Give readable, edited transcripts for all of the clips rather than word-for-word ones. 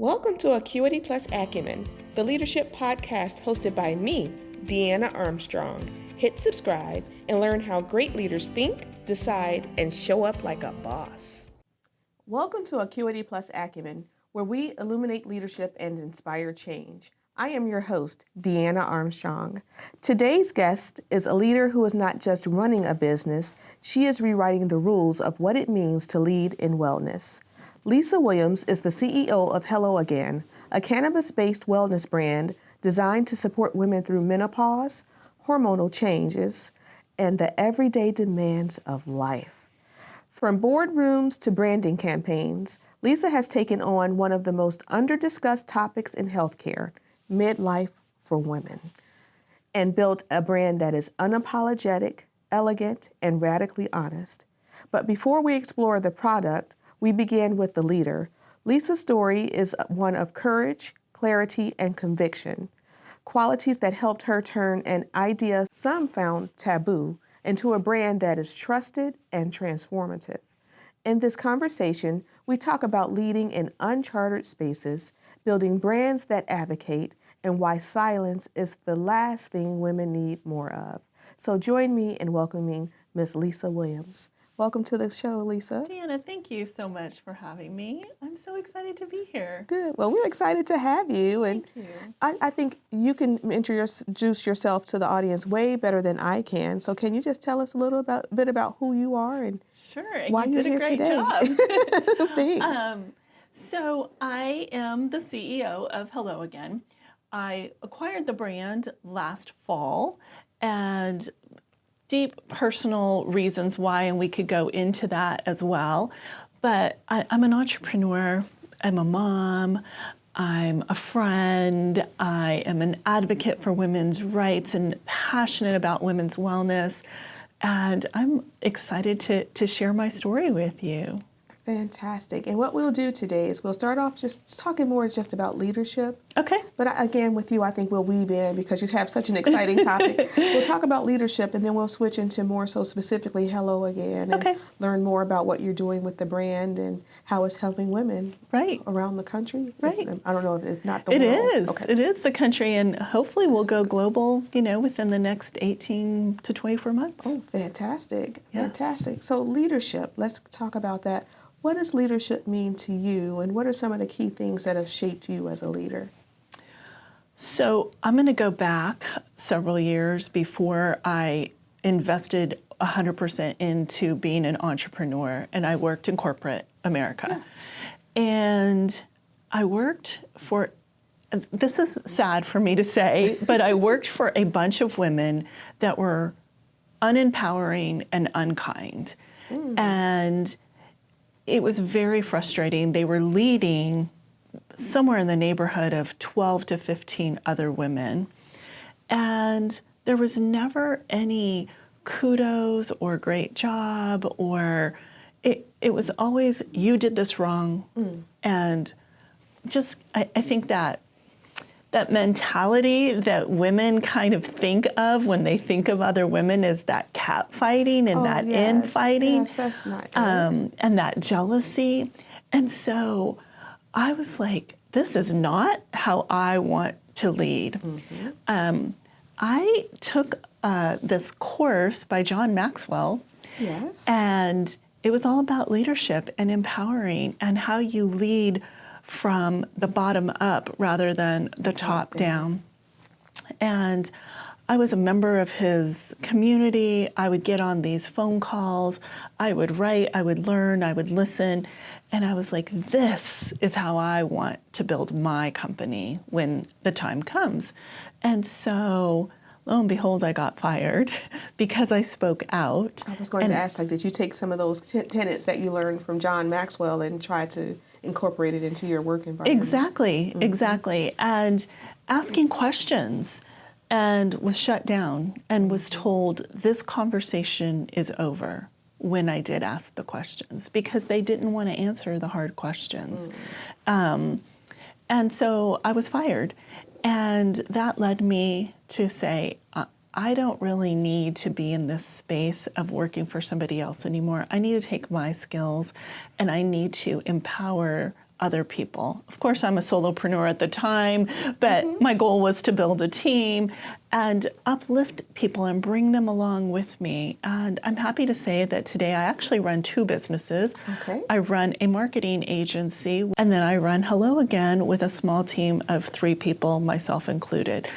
Welcome to Acuity Acumen, the leadership podcast hosted by me, Deanna Armstrong. Hit subscribe and learn how great leaders think, decide, and show up like a boss. Welcome to Acuity Acumen, where we illuminate leadership and inspire change. I am your host, Deanna Armstrong. Today's guest is a leader who is not just running a business, she is rewriting the rules of what it means to lead in wellness. Lisa Williams is the CEO of Hello Again, a cannabis-based wellness brand designed to support women through menopause, hormonal changes, and the everyday demands of life. From boardrooms to branding campaigns, Lisa has taken on one of the most under-discussed topics in healthcare, midlife for women, and built a brand that is unapologetic, elegant, and radically honest. But before we explore the product, we began with the leader. Lisa's story is one of courage, clarity, and conviction, qualities that helped her turn an idea some found taboo into a brand that is trusted and transformative. In this conversation, we talk about leading in uncharted spaces, building brands that advocate, and why silence is the last thing women need more of. So join me in welcoming Miss Lisa Williams. Welcome to the show, Lisa. Deanna, thank you so much for having me. I'm so excited to be here. Good. Well, we're excited to have you. And Thank you. I think you can introduce yourself to the audience way better than I can. So can you just tell us a little bit about who you are and Sure, and why you you're did a here great today? job. Thanks. So I am the CEO of Hello Again. I acquired the brand last fall, and deep personal reasons why, and we could go into that as well. But I'm an entrepreneur, I'm a mom, I'm a friend, I am an advocate for women's rights and passionate about women's wellness. And I'm excited to share my story with you. Fantastic. And what we'll do today is we'll start off just talking more just about leadership. Okay. But again, with you, I think we'll weave in because you have such an exciting topic. We'll talk about leadership and then we'll switch into more so specifically Hello Again and learn more about what you're doing with the brand and how it's helping women around the country. Right. I don't know if not the world. It is. Okay. It is the country, and hopefully we'll go global, within the next 18 to 24 months. Oh, fantastic. Yes. Fantastic. So leadership, let's talk about that. What does leadership mean to you, and what are some of the key things that have shaped you as a leader? So I'm going to go back several years before I invested 100% into being an entrepreneur, and I worked in corporate America. Yes. And I worked for, this is sad for me to say, but I worked for a bunch of women that were unempowering and unkind. And it was very frustrating. They were leading somewhere in the neighborhood of 12 to 15 other women. And there was never any kudos or great job, or it was always, you did this wrong. And just, I think that mentality that women kind of think of when they think of other women is that cat fighting and infighting. Yes, that's not good. And that jealousy. And so I was like, this is not how I want to lead. I took this course by John Maxwell. Yes. And it was all about leadership and empowering and how you lead from the bottom up rather than the top down. And I was a member of his community. I would get on these phone calls. I would write, I would learn, I would listen. And I was like, this is how I want to build my company when the time comes. And so lo and behold, I got fired because I spoke out. I was going to ask, did you take some of those tenets that you learned from John Maxwell and try to incorporate it into your work environment? Exactly. And asking questions, and was shut down and was told this conversation is over when I did ask the questions because they didn't want to answer the hard questions. And so I was fired. And that led me to say, I don't really need to be in this space of working for somebody else anymore. I need to take my skills and I need to empower other people. Of course, I'm a solopreneur at the time, but my goal was to build a team and uplift people and bring them along with me. And I'm happy to say that today I actually run 2 businesses. Okay. I run a marketing agency, and then I run Hello Again with a small team of 3 people, myself included.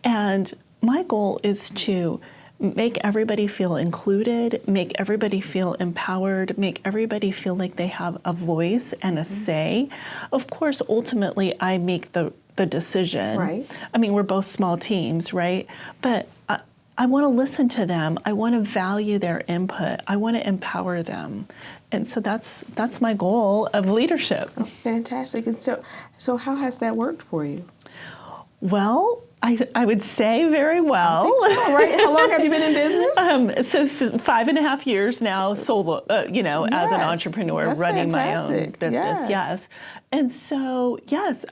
And my goal is to make everybody feel included, make everybody feel empowered, make everybody feel like they have a voice and a say. Of course, ultimately, I make the decision. Right. I mean, we're both small teams, right? But I want to listen to them. I want to value their input. I want to empower them. And so that's my goal of leadership. Oh, fantastic. And so how has that worked for you? Well, I would say very well. I think so, right? How long have you been in business? So 5.5 years now, solo, as an entrepreneur, That's running fantastic. my own business. Yes. And so, yes,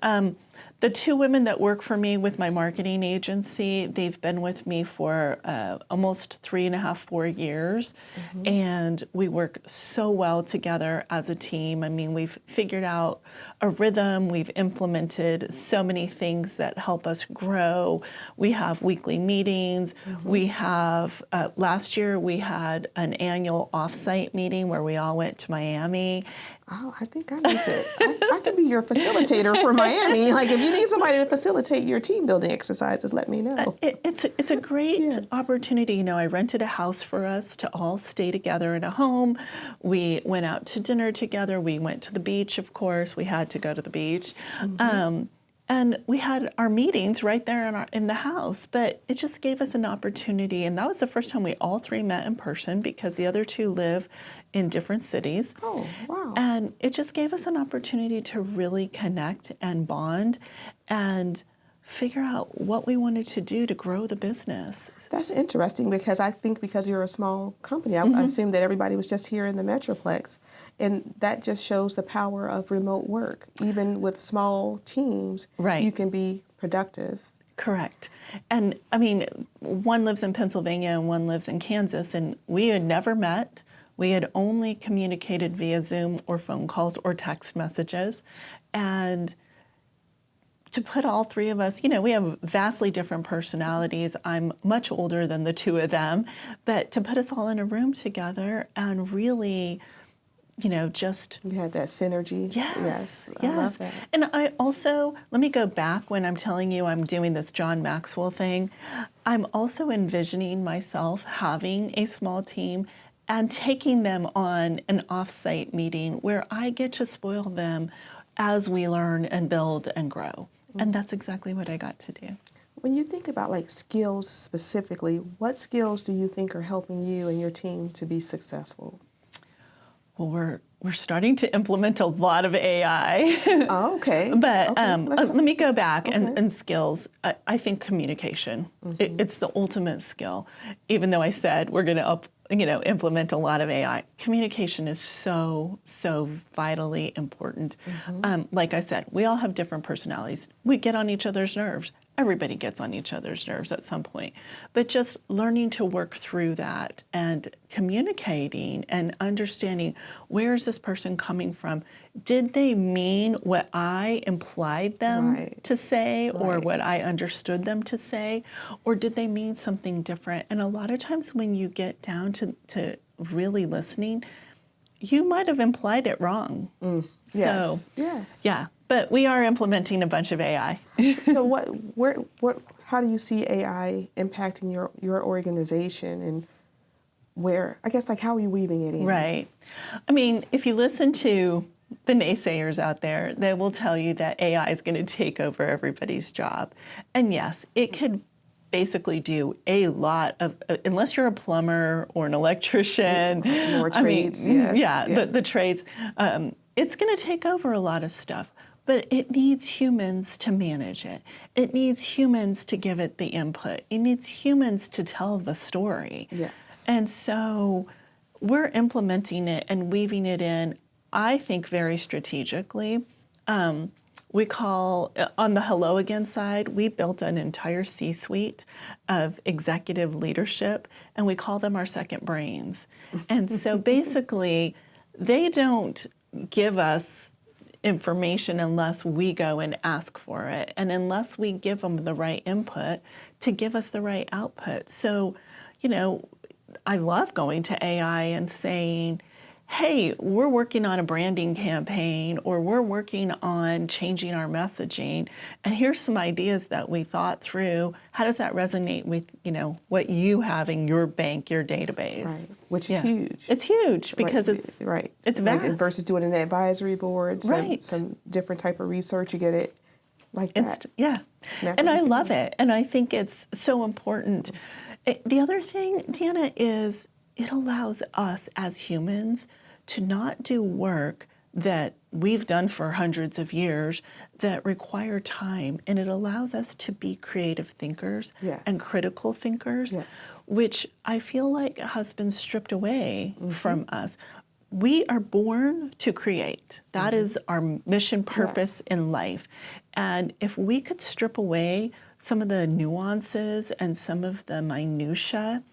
the 2 women that work for me with my marketing agency, they've been with me for almost 3.5, 4 years. And we work so well together as a team. I mean, we've figured out a rhythm. We've implemented so many things that help us grow. We have weekly meetings. We have, last year we had an annual offsite meeting where we all went to Miami. Oh, I think I need to. I could be your facilitator for Miami. Like, if you need somebody to facilitate your team building exercises, let me know. It's a great opportunity. I rented a house for us to all stay together in a home. We went out to dinner together. We went to the beach, of course. We had to go to the beach. And we had our meetings right there in the house, but it just gave us an opportunity. And that was the first time we all 3 met in person because the other 2 live in different cities. Oh, wow. And it just gave us an opportunity to really connect and bond and figure out what we wanted to do to grow the business. That's interesting because I think because you're a small company, I assumed that everybody was just here in the Metroplex. And that just shows the power of remote work. Even with small teams, you can be productive. Correct. And I mean, one lives in Pennsylvania and one lives in Kansas, and we had never met. We had only communicated via Zoom or phone calls or text messages. And to put all 3 of us, we have vastly different personalities. I'm much older than the 2 of them, but to put us all in a room together and really, just... You had that synergy. Yes. I love that. And I also, let me go back when I'm telling you I'm doing this John Maxwell thing. I'm also envisioning myself having a small team and taking them on an off-site meeting where I get to spoil them as we learn and build and grow. And that's exactly what I got to do. When you think about like skills specifically, what skills do you think are helping you and your team to be successful? Well, we're starting to implement a lot of AI. Oh, okay. But let me go back and skills. I think communication. It's the ultimate skill. Even though I said we're going to implement a lot of AI. Communication is so vitally important. Like I said, we all have different personalities. We get on each other's nerves. Everybody gets on each other's nerves at some point. But just learning to work through that and communicating and understanding, where is this person coming from? Did they mean what I implied them to say or what I understood them to say? Or did they mean something different? And a lot of times when you get down to really listening, you might have implied it wrong. Yes. Yeah. But we are implementing a bunch of AI. So how do you see AI impacting your organization, and how are you weaving it in? Right. I mean, if you listen to the naysayers out there, they will tell you that AI is going to take over everybody's job. And yes, it could basically do a lot of, unless you're a plumber or an electrician. More trades, the trades. It's going to take over a lot of stuff. But it needs humans to manage it. It needs humans to give it the input. It needs humans to tell the story. Yes. And so we're implementing it and weaving it in, I think, very strategically. We call, on the Hello Again side, we built an entire C-suite of executive leadership, and we call them our second brains. And so basically, they don't give us information unless we go and ask for it, and unless we give them the right input to give us the right output. So, I love going to AI and saying, hey, we're working on a branding campaign, or we're working on changing our messaging, and here's some ideas that we thought through. How does that resonate with, what you have in your bank, your database? Right, which is huge. It's huge because it's vast. Like versus doing an advisory board, some different type of research, you get it like that. And I love it, and I think it's so important. The other thing, Deanna, is it allows us as humans to not do work that we've done for hundreds of years that require time, and it allows us to be creative thinkers and critical thinkers, which I feel like has been stripped away from us. We are born to create. That is our mission purpose in life. And if we could strip away some of the nuances and some of the minutia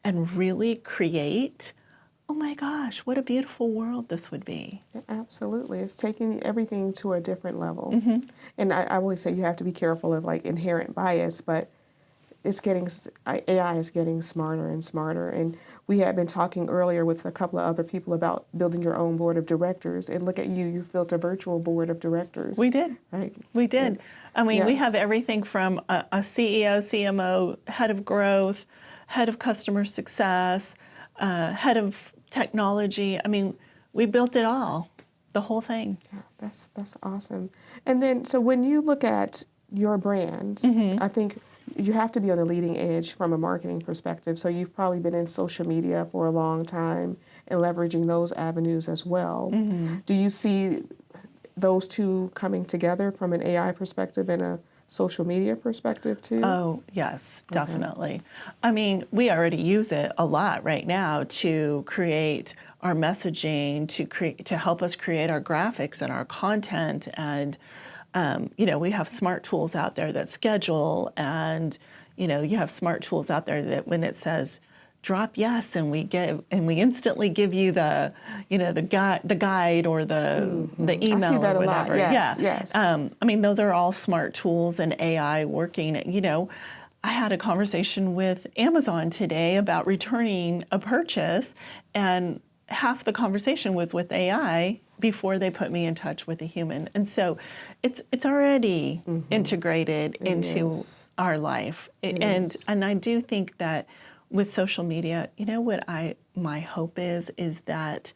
and really create, oh my gosh, what a beautiful world this would be. Absolutely. It's taking everything to a different level. And I always say you have to be careful of like inherent bias, but AI is getting smarter and smarter. And we had been talking earlier with a couple of other people about building your own board of directors. And look at you built a virtual board of directors. We did. Right. We did. I mean, we have everything from a CEO, CMO, head of growth, head of customer success, head of technology. I mean, we built it all, the whole thing. Yeah, that's awesome. And then, so when you look at your brands, I think you have to be on the leading edge from a marketing perspective. So you've probably been in social media for a long time and leveraging those avenues as well. Do you see those two coming together from an AI perspective and a social media perspective too? Oh, yes, definitely. I mean, we already use it a lot right now to create our messaging, to help us create our graphics and our content. And, we have smart tools out there that schedule, and, you have smart tools out there that when it says drop yes, and we instantly give you the guide or the email I see that or a whatever. lot. Yes. I mean, those are all smart tools and AI working. I had a conversation with Amazon today about returning a purchase, and half the conversation was with AI before they put me in touch with a human. And so it's already integrated into our life. And I do think that with social media, what my hope is that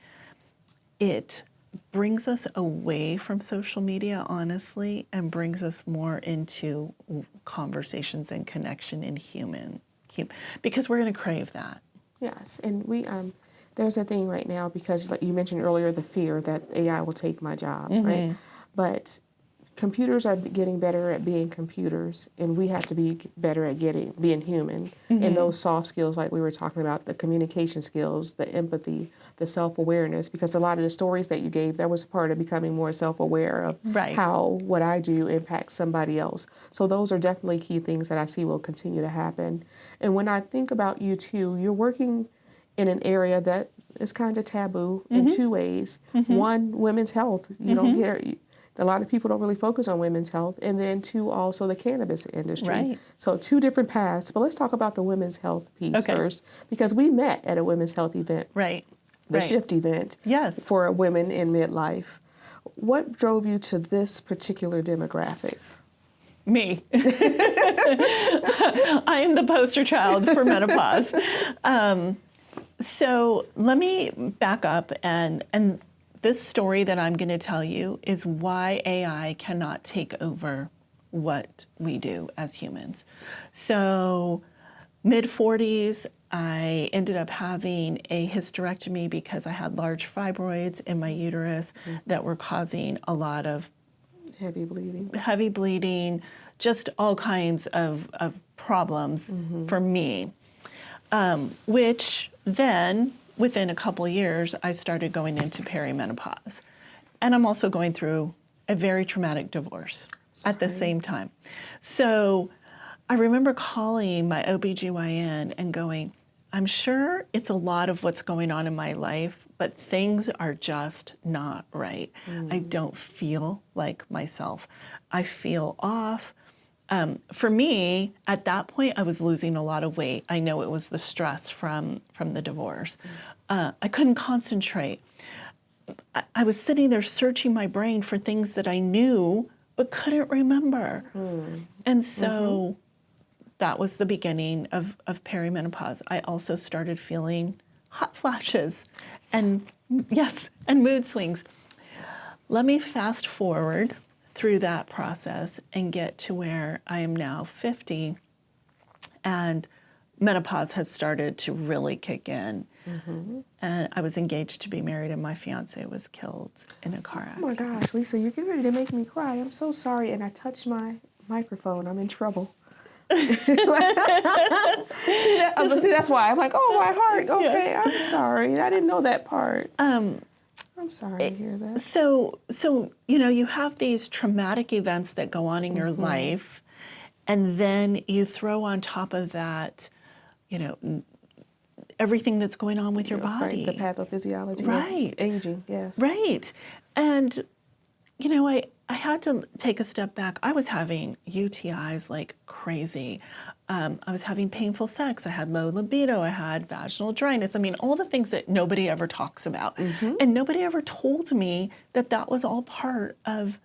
it brings us away from social media, honestly, and brings us more into conversations and connection in human, because we're going to crave that. Yes, and we there's a thing right now, because like you mentioned earlier, the fear that AI will take my job, right? But computers are getting better at being computers, and we have to be better at being human. And those soft skills, like we were talking about, the communication skills, the empathy, the self-awareness, because a lot of the stories that you gave, that was part of becoming more self-aware of how what I do impacts somebody else. So those are definitely key things that I see will continue to happen. And when I think about you too, you're working in an area that is kind of taboo in two ways. One, women's health. You don't get a lot of people don't really focus on women's health. And then two, also the cannabis industry. Right. So two different paths. But let's talk about the women's health piece first, because we met at a women's health event. Right. The Shift event. Yes. For women in midlife. What drove you to this particular demographic? Me. I am the poster child for menopause. So let me back up, and this story that I'm going to tell you is why AI cannot take over what we do as humans. So mid-40s, I ended up having a hysterectomy because I had large fibroids in my uterus that were causing a lot of heavy bleeding, just all kinds of problems for me, which then within a couple years, I started going into perimenopause. And I'm also going through a very traumatic divorce at the same time. So I remember calling my OBGYN and going, I'm sure it's a lot of what's going on in my life, but things are just not right. I don't feel like myself. I feel off. For me, at that point, I was losing a lot of weight. I know it was the stress from the divorce. I couldn't concentrate. I was sitting there searching my brain for things that I knew but couldn't remember. And so that was the beginning of perimenopause. I also started feeling hot flashes and mood swings. Let me fast forward through that process and get to where I am now 50, and menopause has started to really kick in. And I was engaged to be married, and my fiance was killed in a car accident. Oh my gosh, Lisa, you're getting ready to make me cry. I'm so sorry, and I touched my microphone. I'm in trouble. See, that's why I'm like, oh, my heart. Okay, yes. I'm sorry. I didn't know that part. I'm sorry to hear that. So you have these traumatic events that go on in your life, and then you throw on top of that, everything that's going on with your body. Right, the pathophysiology right. of aging, yes. Right. And, I had to take a step back. I was having UTIs like crazy. I was having painful sex. I had low libido. I had vaginal dryness. I mean, all the things that nobody ever talks about. And nobody ever told me that was all part of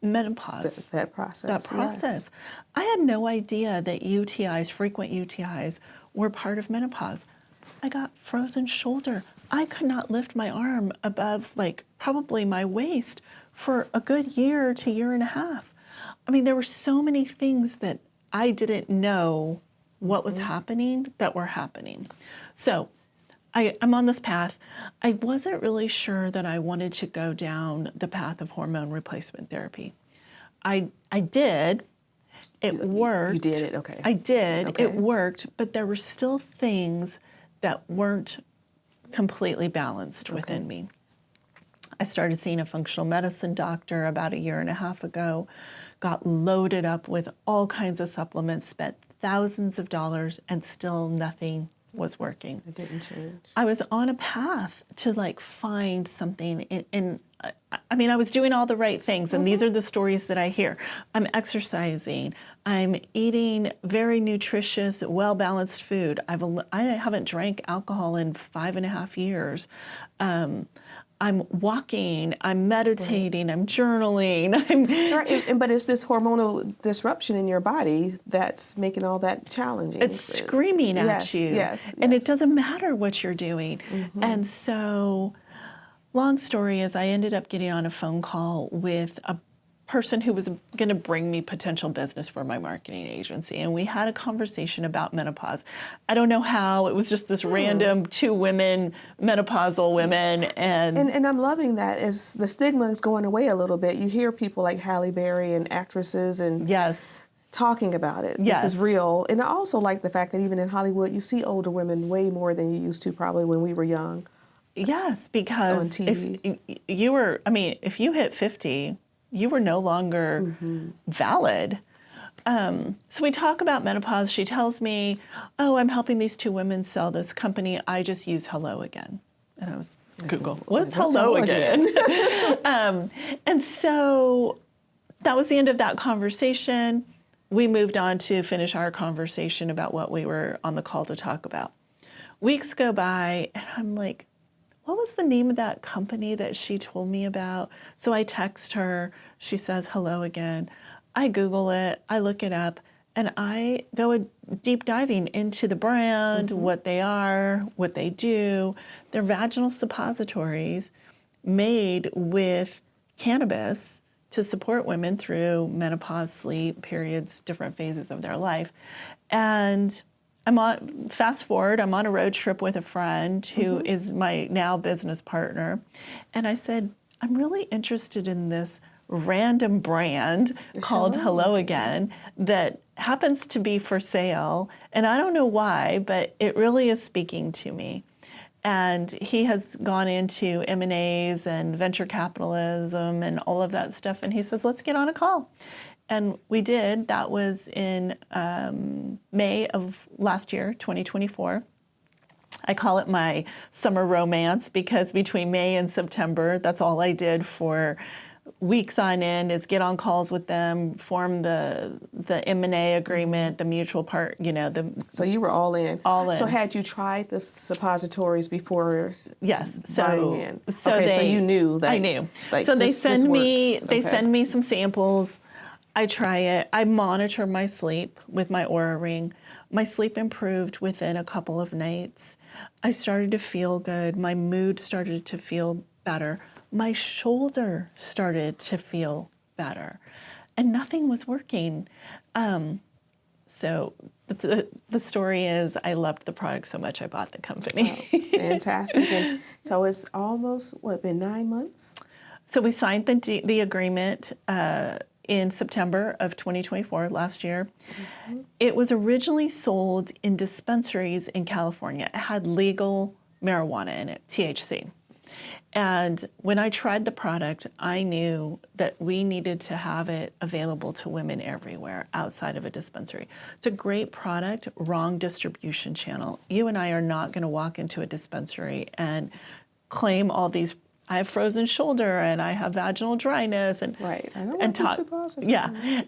menopause. That process. That process. Yes. I had no idea that UTIs, frequent UTIs, were part of menopause. I got frozen shoulder. I could not lift my arm above probably my waist for a good year to year and a half. I mean, there were so many things that I didn't know what was happening that were happening. So I'm on this path. I wasn't really sure that I wanted to go down the path of hormone replacement therapy. I did. It worked. You did it, okay. I did. Okay. It worked, but there were still things that weren't completely balanced within me. I started seeing a functional medicine doctor about a year and a half ago, got loaded up with all kinds of supplements, spent thousands of dollars, and still nothing was working. It didn't change. I was on a path to find something I was doing all the right things, and these are the stories that I hear. I'm exercising. I'm eating very nutritious, well-balanced food. I haven't drank alcohol in 5.5 years. I'm walking, I'm meditating, I'm journaling. But it's this hormonal disruption in your body that's making all that challenging. It's screaming at you. Yes. And it doesn't matter what you're doing. And so, long story is I ended up getting on a phone call with a person who was going to bring me potential business for my marketing agency. And we had a conversation about menopause. I don't know how. It was just this random 2 women, menopausal women. And I'm loving that as the stigma is going away a little bit. You hear people like Halle Berry and actresses and talking about it. This is real. And I also like the fact that even in Hollywood, you see older women way more than you used to probably when we were young. Yes, because if you hit 50, you were no longer valid. So we talk about menopause. She tells me, oh, I'm helping these 2 women sell this company. I just use Hello Again. And I was, Google, what's Hello Again? And so that was the end of that conversation. We moved on to finish our conversation about what we were on the call to talk about. Weeks go by, and I'm like, what was the name of that company that she told me about? So I text her. She says, Hello Again. I Google it. I look it up. And I go deep diving into the brand, what they are, what they do. They're vaginal suppositories made with cannabis to support women through menopause, sleep, periods, different phases of their life. And fast forward, I'm on a road trip with a friend who is my now business partner. And I said, I'm really interested in this random brand called Hello Again that happens to be for sale. And I don't know why, but it really is speaking to me. And he has gone into M&As and venture capitalism and all of that stuff. And he says, let's get on a call. And we did. That was in May of last year, 2024. I call it my summer romance, because between May and September, that's all I did for weeks on end, is get on calls with them, form the M&A agreement, the mutual part, So you were all in. All in. So had you tried the suppositories before? Yes. Buying in? So so you knew that. I knew. Like, so they this send me works. they Okay. send me some samples. I try it. I monitor my sleep with my Aura Ring. My sleep improved within a couple of nights. I started to feel good. My mood started to feel better. My shoulder started to feel better, and nothing was working. So the story is, I loved the product so much I bought the company. Oh, fantastic. And so it's almost, been 9 months? So we signed the agreement in September of 2024, last year. Mm-hmm. It was originally sold in dispensaries in California. It had legal marijuana in it, THC. And when I tried the product, I knew that we needed to have it available to women everywhere outside of a dispensary. It's a great product, wrong distribution channel. You and I are not going to walk into a dispensary and claim all these, I have frozen shoulder and I have vaginal dryness, and Right. I don't and want talk,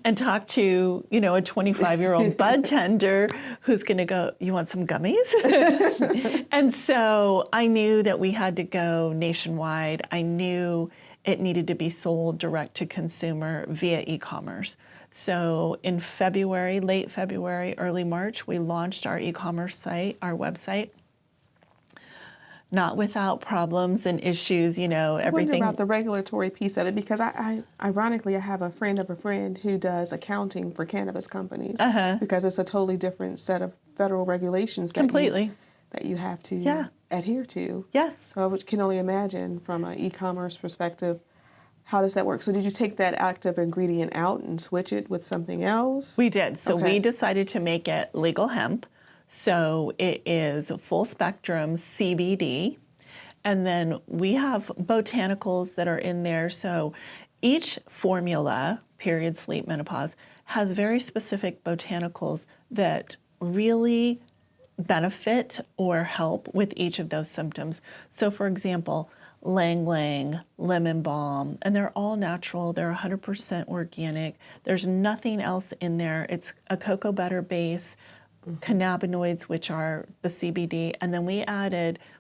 and talk to a 25-year-old bud tender who's going to go, you want some gummies? And so I knew that we had to go nationwide. I knew it needed to be sold direct to consumer via e-commerce. So in February, late February, early March, we launched our e-commerce site, our website. Not without problems and issues, everything. I wonder about the regulatory piece of it, because I ironically, I have a friend of a friend who does accounting for cannabis companies, because it's a totally different set of federal regulations that you have to adhere to. Yes. So I can only imagine from an e-commerce perspective, how does that work? So did you take that active ingredient out and switch it with something else? We did. So we decided to make it legal hemp. So it is full spectrum CBD. And then we have botanicals that are in there. So each formula, period, sleep, menopause, has very specific botanicals that really benefit or help with each of those symptoms. So for example, Lang Lang, lemon balm, and they're all natural. They're 100% organic. There's nothing else in there. It's a cocoa butter base, cannabinoids, which are the CBD, and then we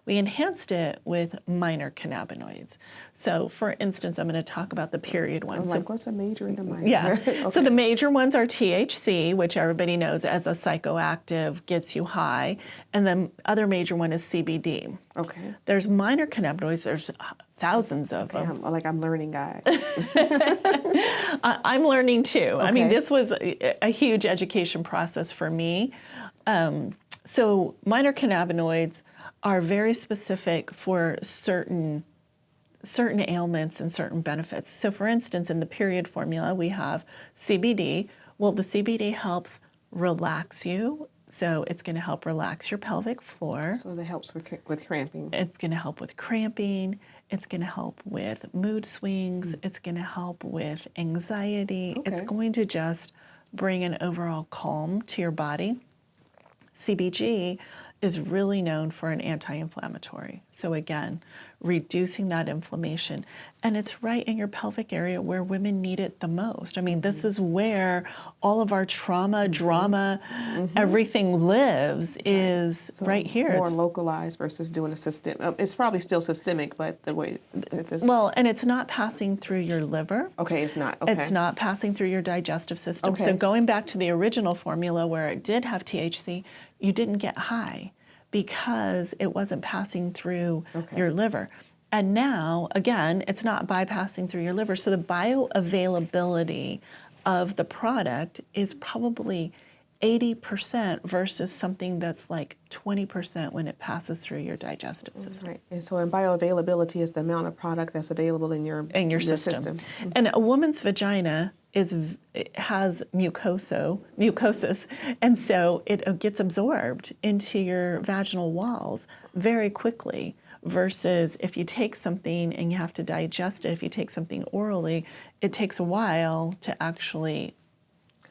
enhanced it with minor cannabinoids. So for instance, I'm going to talk about the period ones. What's a major and a minor? Yeah. Okay. So the major ones are THC, which everybody knows as a psychoactive, gets you high, and then other major one is CBD. Okay. There's minor cannabinoids. There's thousands of them. I'm learning, guys. I'm learning too. Okay. I mean, this was a huge education process for me. So minor cannabinoids are very specific for certain ailments and certain benefits. So for instance, in the period formula, we have CBD. Well, the CBD helps relax you. So it's going to help relax your pelvic floor. So that helps with cramping. It's going to help with cramping. It's going to help with mood swings. It's going to help with anxiety. Okay. It's going to just bring an overall calm to your body. CBG is really known for an anti-inflammatory. So again, reducing that inflammation. And it's right in your pelvic area where women need it the most. I mean, this is where all of our trauma, drama, everything lives, is right here. More localized versus doing a system. It's probably still systemic, but the way it's well, and it's not passing through your liver. Okay, it's not. Okay. It's not passing through your digestive system. Okay. So going back to the original formula where it did have THC, you didn't get high because it wasn't passing through your liver. And now, again, it's not bypassing through your liver. So the bioavailability of the product is probably 80% versus something that's like 20% when it passes through your digestive system. Right. And so in bioavailability is the amount of product that's available in your system. And a woman's vagina has mucosis, and so it gets absorbed into your vaginal walls very quickly, versus if you take something and you have to digest it, if you take something orally, it takes a while to actually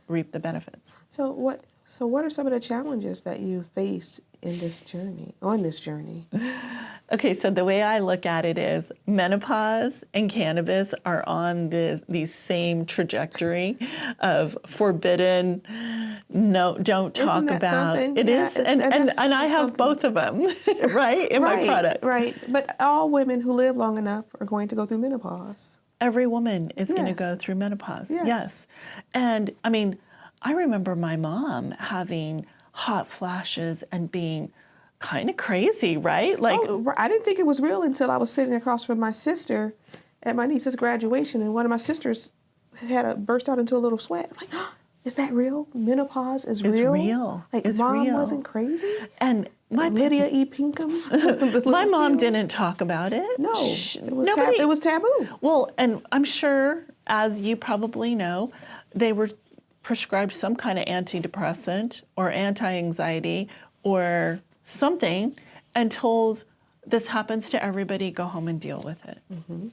reap the benefits. So what are some of the challenges that you faced in this journey, on this journey? Okay, so the way I look at it is menopause and cannabis are on the same trajectory of forbidden, no, don't talk Isn't that about. something? It Yeah, is, and I have something. both of them, right, in my product. Right. But all women who live long enough are going to go through menopause. Every woman is going to Yes. go through menopause. Yes. Yes. And I mean, I remember my mom having hot flashes and being kind of crazy, right? Like, I didn't think it was real until I was sitting across from my sister at my niece's graduation, and one of my sisters had burst out into a little sweat. I'm like, oh, is that real? Menopause is It's real? real. Like, It's Mom real. wasn't crazy? and my Lydia E. Pinkham? my mom didn't talk about it. No, it was nobody. it was taboo. Well, and I'm sure, as you probably know, they were prescribed some kind of antidepressant or anti-anxiety or something and told, this happens to everybody, go home and deal with it. Mm-hmm.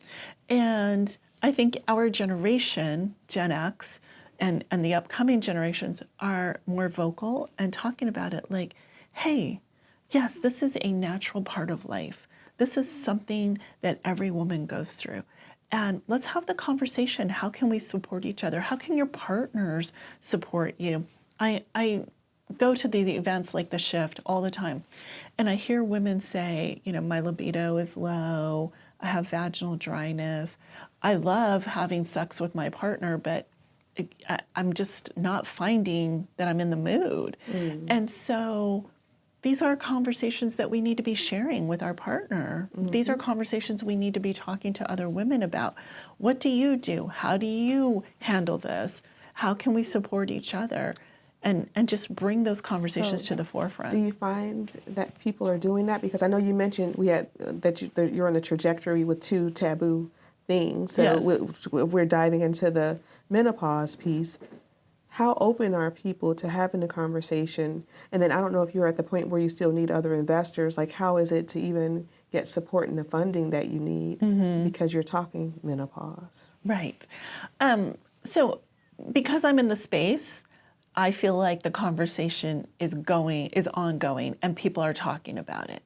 And I think our generation, Gen X, and the upcoming generations are more vocal and talking about it like, hey, yes, this is a natural part of life. This is something that every woman goes through. And let's have the conversation. How can we support each other? How can your partners support you? I go to the events like The Shift all the time, and I hear women say, you know, my libido is low, I have vaginal dryness, I love having sex with my partner, but I'm just not finding that I'm in the mood. And so these are conversations that we need to be sharing with our partner. These are conversations we need to be talking to other women about. What do you do? How do you handle this? How can we support each other? And just bring those conversations to the forefront. Do you find that people are doing that? Because I know you mentioned we had that you're on the trajectory with 2 taboo things. So Yes. we're diving into the menopause piece. How open are people to having the conversation? And then I don't know if you're at the point where you still need other investors. Like, how is it to even get support and the funding that you need because you're talking menopause? Right. So because I'm in the space, I feel like the conversation is ongoing and people are talking about it.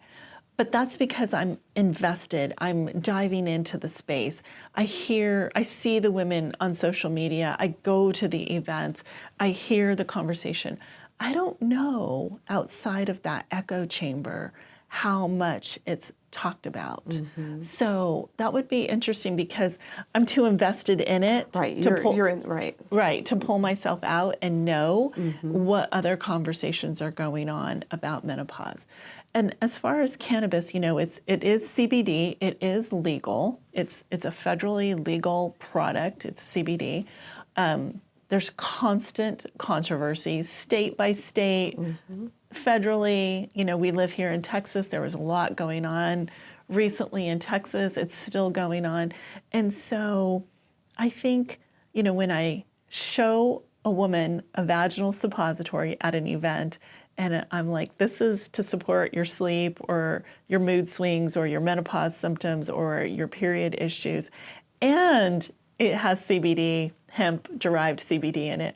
But that's because I'm invested. I'm diving into the space. I see the women on social media. I go to the events. I hear the conversation. I don't know outside of that echo chamber how much it's talked about. So that would be interesting because I'm too invested in it Right, to pull myself out and know what other conversations are going on about menopause. And as far as cannabis, you know, it is CBD. It is legal. It's a federally legal product. It's CBD. There's constant controversy, state by state, federally. You know, we live here in Texas. There was a lot going on recently in Texas. It's still going on. And so I think, you know, when I show a woman a vaginal suppository at an event, and I'm like, this is to support your sleep or your mood swings or your menopause symptoms or your period issues, and it has CBD, hemp-derived CBD in it.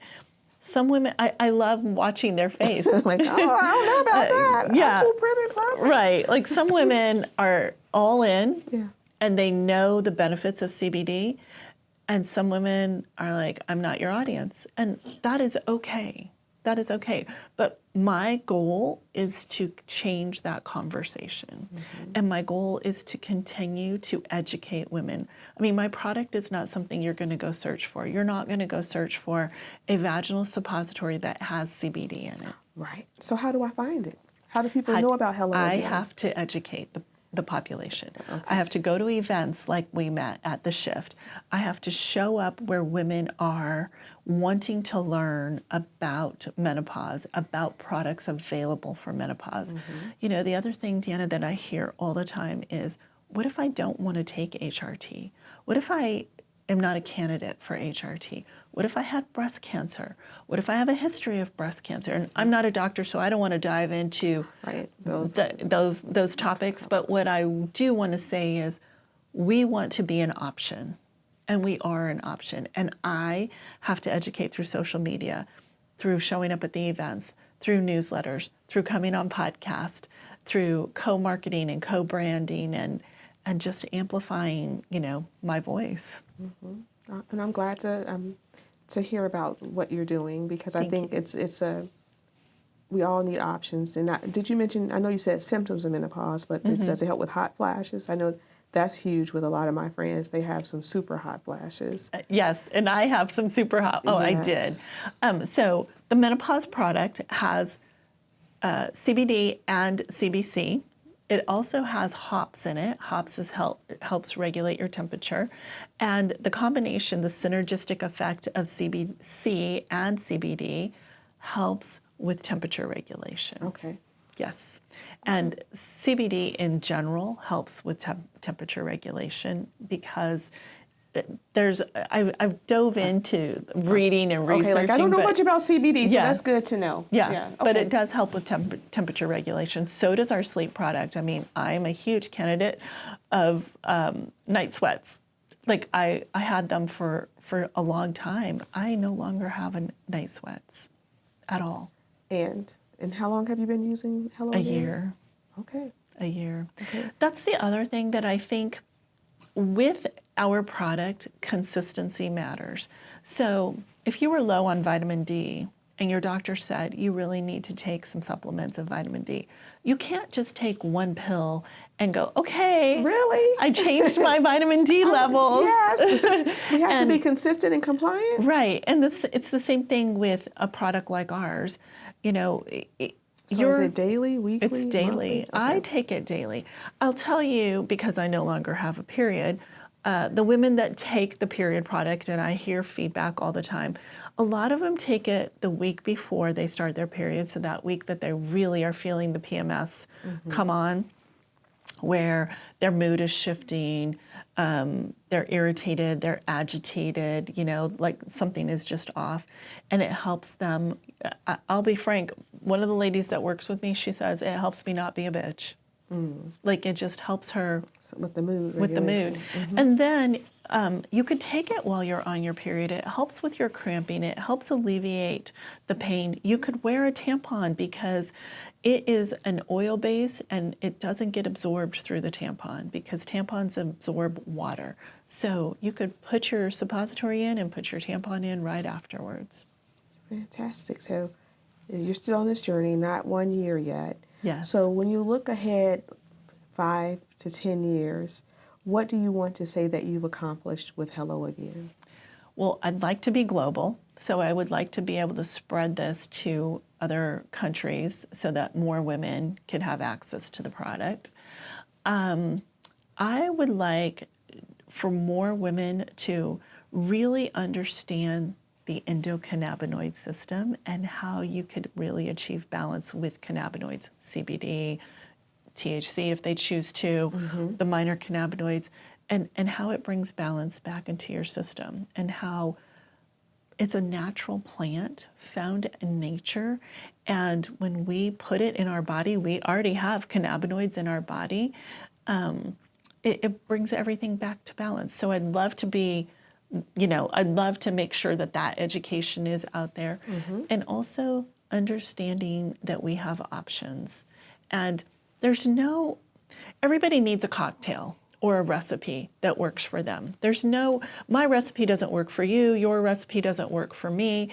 Some women, I love watching their face. Like, oh, I don't know about that. Yeah. I'm too privy from it. Right. Like some women are all in Yeah. and they know the benefits of CBD. And some women are like, I'm not your audience. And that is okay. That is okay. But my goal is to change that conversation. And my goal is to continue to educate women. I mean, my product is not something you're going to go search for. You're not going to go search for a vaginal suppository that has CBD in it. Right. So how do I find it? How do people know about Hello I Again? have to educate the population. I have to go to events like we met at The Shift. I have to show up where women are wanting to learn about menopause, about products available for menopause. You know, the other thing, Deanna, that I hear all the time is, what if I don't want to take HRT? What if I am not a candidate for HRT? What if I had breast cancer? What if I have a history of breast cancer? And I'm not a doctor, so I don't want to dive into those topics. But what I do want to say is we want to be an option, and we are an option. And I have to educate through social media, through showing up at the events, through newsletters, through coming on podcast, through co-marketing and co-branding and just amplifying, my voice. And I'm glad to hear about what you're doing, because I think we all need options. And did you mention, I know you said symptoms of menopause, but does it help with hot flashes? I know that's huge with a lot of my friends. They have some super hot flashes. Yes, and I have some super hot. Oh, Yes. I did. So the menopause product has CBD and CBC. It also has hops in it. Hops helps regulate your temperature. And the combination, the synergistic effect of CBC and CBD helps with temperature regulation. Okay. Yes. And CBD in general helps with temperature regulation, because I've dove into reading and researching. Okay, I don't know much about CBD, so Yeah. that's good to know. Yeah, but okay. it does help with temperature regulation. So does our sleep product. I mean, I'm a huge candidate of night sweats. Like I had them for a long time. I no longer have night sweats at all. And how long have you been using Hello A Again? year. Okay. A year. Okay. That's the other thing that I think with our product, consistency matters. So if you were low on vitamin D and your doctor said you really need to take some supplements of vitamin D, you can't just take one pill and go, okay, Really? I changed my vitamin D levels. Yes. We have to be consistent and compliant. Right. And it's the same thing with a product like ours. So is it daily, weekly? It's daily. Monthly? I Okay. take it daily. I'll tell you, because I no longer have a period, the women that take the period product, and I hear feedback all the time, a lot of them take it the week before they start their period, so that week that they really are feeling the PMS come on, where their mood is shifting, they're irritated, they're agitated, like something is just off. And it helps them. I'll be frank, one of the ladies that works with me, she says, it helps me not be a bitch. Like it just helps her With the mood. with the mood. regulation. And then you could take it while you're on your period. It helps with your cramping. It helps alleviate the pain. You could wear a tampon because it is an oil base and it doesn't get absorbed through the tampon, because tampons absorb water. So you could put your suppository in and put your tampon in right afterwards. Fantastic. So you're still on this journey, not 1 year yet. Yes. So when you look ahead 5 to 10 years, what do you want to say that you've accomplished with Hello Again? Well, I'd like to be global, so I would like to be able to spread this to other countries so that more women could have access to the product. I would like for more women to really understand the endocannabinoid system and how you could really achieve balance with cannabinoids, CBD, THC if they choose to, the minor cannabinoids, and how it brings balance back into your system, and how it's a natural plant found in nature. And when we put it in our body, we already have cannabinoids in our body. It brings everything back to balance. So I'd love to be, I'd love to make sure that education is out there. And also understanding that we have options. And everybody needs a cocktail or a recipe that works for them. My recipe doesn't work for you, your recipe doesn't work for me.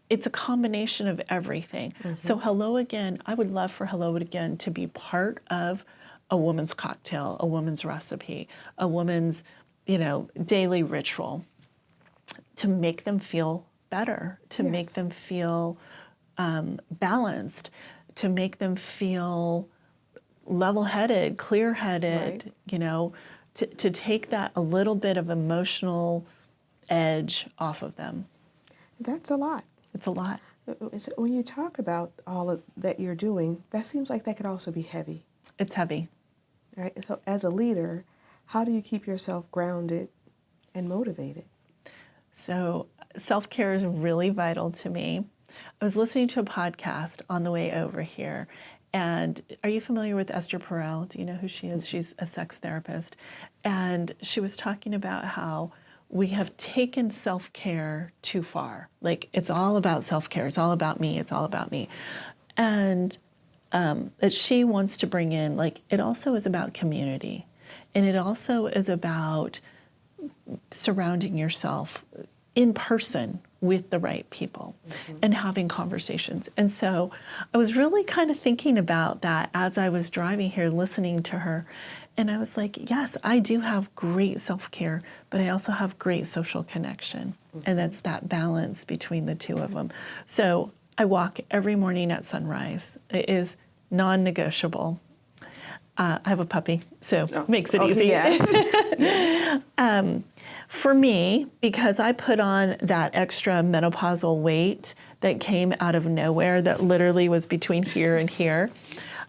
It's a combination of everything. So Hello Again, I would love for Hello Again to be part of a woman's cocktail, a woman's recipe, a woman's, daily ritual, to make them feel better, to make them feel balanced, to make them feel level-headed, clear-headed, to take that a little bit of emotional edge off of them. That's a lot. It's a lot. When you talk about all that you're doing, that seems like that could also be heavy. It's heavy. Right? So as a leader, how do you keep yourself grounded and motivated? So self-care is really vital to me. I was listening to a podcast on the way over here. And are you familiar with Esther Perel? Do you know who she is? She's a sex therapist. And she was talking about how we have taken self-care too far. Like, it's all about self-care. It's all about me. It's all about me. And that she wants to bring in, like, it also is about community. And it also is about surrounding yourself in person with the right people and having conversations. And so I was really kind of thinking about that as I was driving here, listening to her. And I was like, yes, I do have great self-care, but I also have great social connection. And that's that balance between the two of them. So I walk every morning at sunrise. It is non-negotiable. I have a puppy, so makes it easy. Yes. For me, because I put on that extra menopausal weight that came out of nowhere, that literally was between here and here,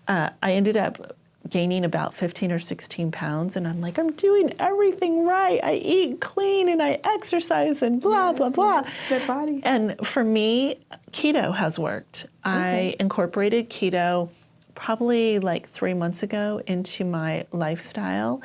I ended up gaining about 15 or 16 pounds. And I'm like, I'm doing everything right. I eat clean and I exercise and blah, blah, blah. Yes, that body. And for me, keto has worked. I incorporated keto probably like 3 months ago into my lifestyle,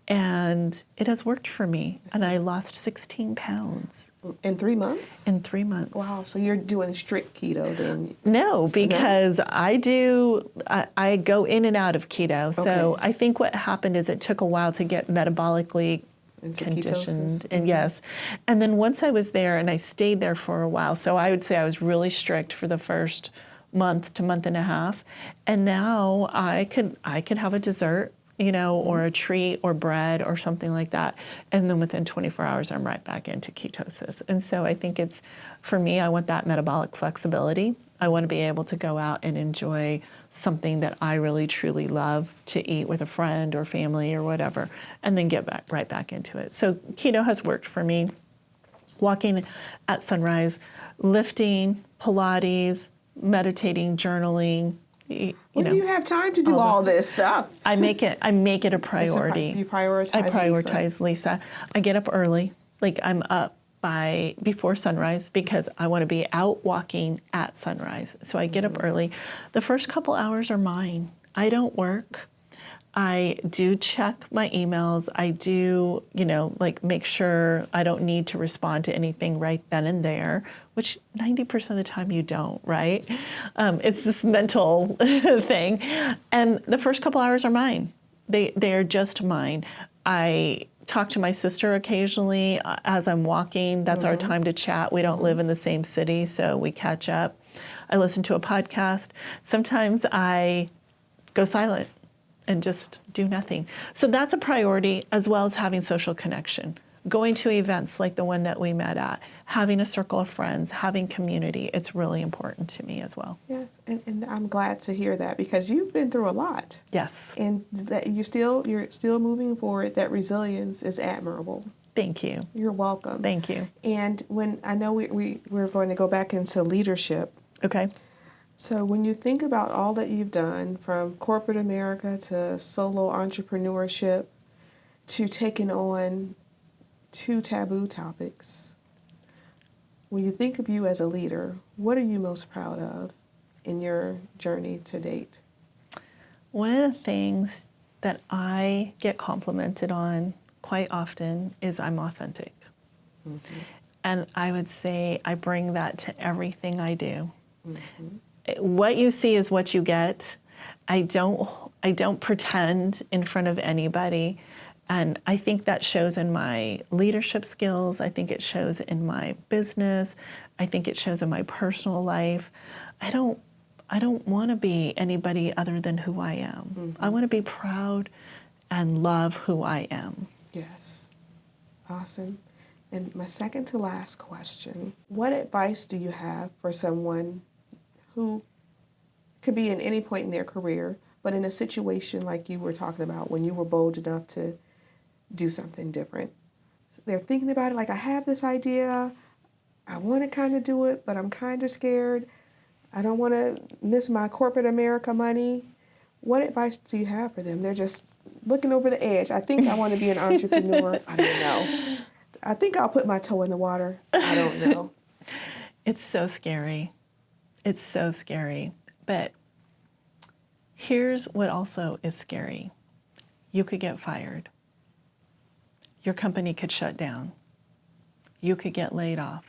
and it has worked for me. And I lost 16 pounds. In 3 months? In 3 months. Wow, so you're doing strict keto then? No, because I go in and out of keto. So I think what happened is it took a while to get metabolically conditioned. Ketosis. And yes. And then once I was there, and I stayed there for a while, so I would say I was really strict for the first month to month and a half. And now I could have a dessert, or a treat or bread or something like that. And then within 24 hours, I'm right back into ketosis. And so I think for me, I want that metabolic flexibility. I want to be able to go out and enjoy something that I really truly love to eat with a friend or family or whatever, and then get right back into it. So keto has worked for me. Walking at sunrise, lifting, Pilates, meditating, journaling. When do you have time to do all this stuff? I make it a priority. You prioritize. I prioritize, Lisa. I get up early. Like, I'm up before sunrise because I want to be out walking at sunrise. So I get up early. The first couple hours are mine. I don't work. I do check my emails. I do, make sure I don't need to respond to anything right then and there, which 90% of the time you don't, right? It's this mental thing. And the first couple hours are mine. They're just mine. I talk to my sister occasionally as I'm walking. That's our time to chat. We don't live in the same city, so we catch up. I listen to a podcast. Sometimes I go silent and just do nothing. So that's a priority, as well as having social connection. Going to events like the one that we met at, having a circle of friends, having community, it's really important to me as well. Yes, and I'm glad to hear that, because you've been through a lot. Yes. And that you're still moving forward. That resilience is admirable. Thank you. You're welcome. Thank you. And when I know we're going to go back into leadership. Okay. So when you think about all that you've done, from corporate America to solo entrepreneurship to taking on 2 taboo topics, when you think of you as a leader, what are you most proud of in your journey to date? One of the things that I get complimented on quite often is I'm authentic. Mm-hmm. And I would say I bring that to everything I do. Mm-hmm. What you see is what you get. I don't pretend in front of anybody. And I think that shows in my leadership skills. I think it shows in my business. I think it shows in my personal life. I don't want to be anybody other than who I am. Mm-hmm. I want to be proud and love who I am. Yes. Awesome. And my second to last question, what advice do you have for someone who could be in any point in their career, but in a situation like you were talking about when you were bold enough to do something different? They're thinking about it like, I have this idea, I want to kind of do it, but I'm kind of scared. I don't want to miss my corporate America money. What advice do you have for them? They're just looking over the edge. I think I want to be an entrepreneur. I don't know. I think I'll put my toe in the water. I don't know. It's so scary. It's so scary. But here's what also is scary. You could get fired. Your company could shut down. You could get laid off.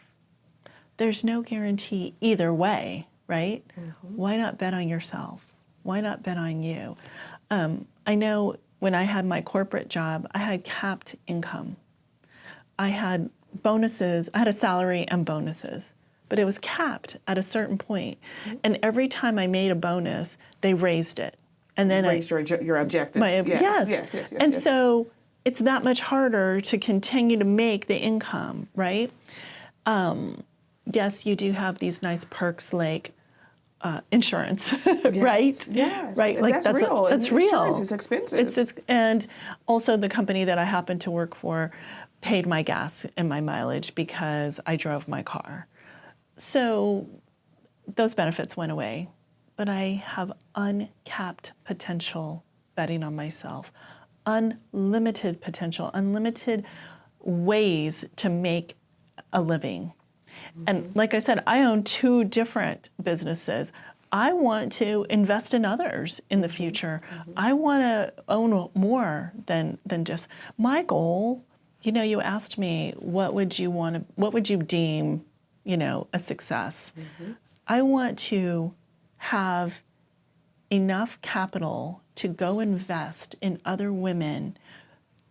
There's no guarantee either way, right? Mm-hmm. Why not bet on yourself? Why not bet on you? I know when I had my corporate job, I had capped income. I had bonuses, I had a salary and bonuses, but it was capped at a certain point. And every time I made a bonus, they raised it. And then raised your objectives. Yes. And so it's that much harder to continue to make the income, right? Yes, you do have these nice perks like insurance, right? Yes. Right. Like that's real. That's real. Insurance is expensive. And also the company that I happen to work for paid my gas and my mileage because I drove my car. So those benefits went away. But I have uncapped potential betting on myself, unlimited potential, unlimited ways to make a living. And like I said, I own 2 different businesses. I want to invest in others in the future. I want to own more than just my goal. You know, you asked me, what would you deem, a success? I want to have enough capital to go invest in other women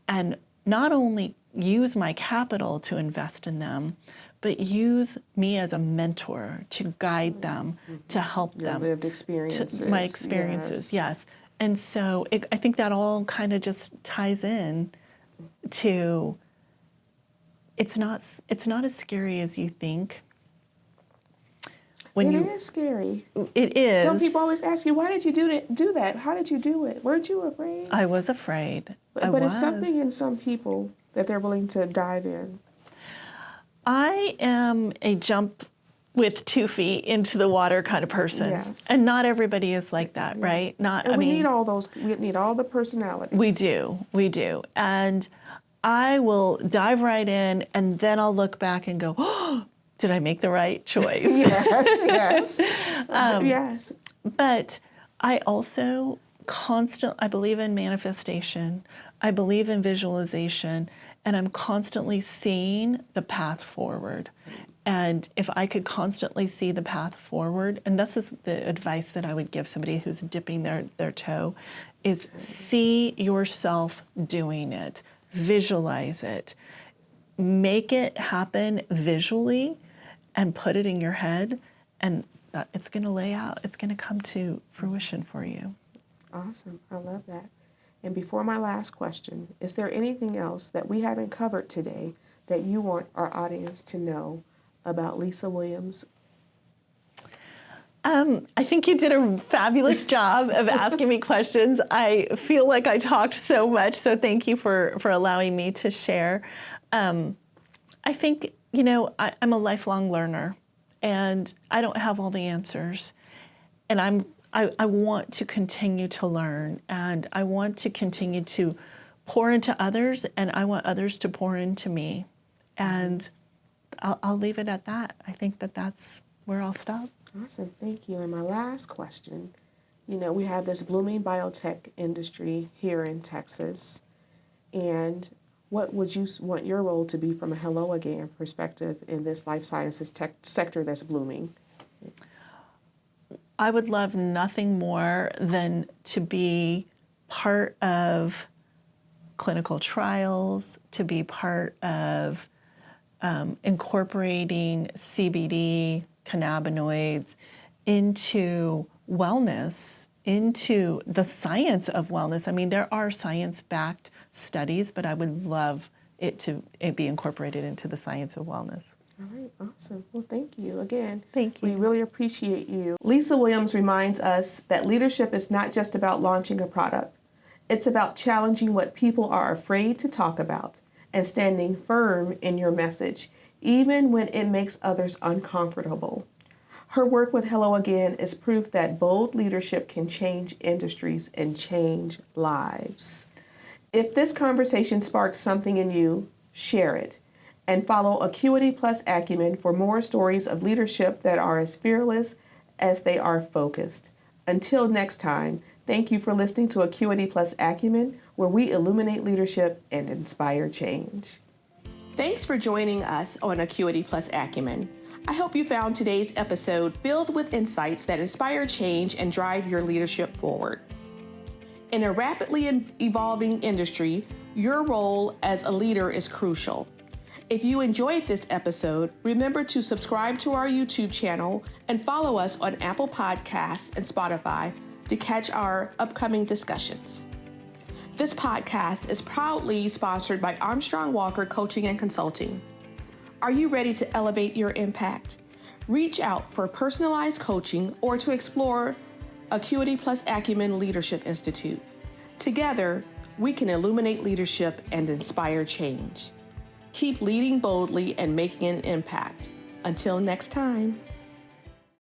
and not only use my capital to invest in them, but use me as a mentor to guide them, to help them. Your lived experiences. My experiences, yes. And so I think that all kind of just ties in to, it's not as scary as you think. It is scary. It is. Don't people always ask you, why did you do that? How did you do it? Weren't you afraid? I was afraid. But it's something in some people that they're willing to dive in. I am a jump with 2 feet into the water kind of person. Yes. And not everybody is like that, right? We need all the personalities. We do. And I will dive right in and then I'll look back and go, oh, did I make the right choice? Yes. Yes. But I also I believe in manifestation. I believe in visualization, and I'm constantly seeing the path forward. And if I could constantly see the path forward, and this is the advice that I would give somebody who's dipping their toe, is see yourself doing it, visualize it, make it happen visually, and put it in your head, and it's going to lay out. It's going to come to fruition for you. Awesome. I love that. And before my last question, is there anything else that we haven't covered today that you want our audience to know about Lisa Williams? I think you did a fabulous job of asking me questions. I feel like I talked so much, so thank you for allowing me to share. I think, I'm a lifelong learner, and I don't have all the answers. And I want to continue to learn, and I want to continue to pour into others, and I want others to pour into me. And I'll leave it at that. I think that's where I'll stop. Awesome. Thank you. And my last question, we have this blooming biotech industry here in Texas, and what would you want your role to be from a Hello Again perspective in this life sciences tech sector that's blooming? I would love nothing more than to be part of clinical trials, to be part of incorporating CBD, cannabinoids into wellness, into the science of wellness. I mean, there are science-backed studies, but I would love it to be incorporated into the science of wellness. All right, awesome. Well, thank you again. Thank you. We really appreciate you. Lisa Williams reminds us that leadership is not just about launching a product. It's about challenging what people are afraid to talk about and standing firm in your message, even when it makes others uncomfortable. Her work with Hello Again is proof that bold leadership can change industries and change lives. If this conversation sparked something in you, share it. And follow Acuity Acumen for more stories of leadership that are as fearless as they are focused. Until next time, thank you for listening to Acuity Acumen, where we illuminate leadership and inspire change. Thanks for joining us on Acuity Acumen. I hope you found today's episode filled with insights that inspire change and drive your leadership forward. In a rapidly evolving industry, your role as a leader is crucial. If you enjoyed this episode, remember to subscribe to our YouTube channel and follow us on Apple Podcasts and Spotify to catch our upcoming discussions. This podcast is proudly sponsored by Armstrong Walker Coaching and Consulting. Are you ready to elevate your impact? Reach out for personalized coaching or to explore Acuity Acumen Leadership Institute. Together, we can illuminate leadership and inspire change. Keep leading boldly and making an impact. Until next time.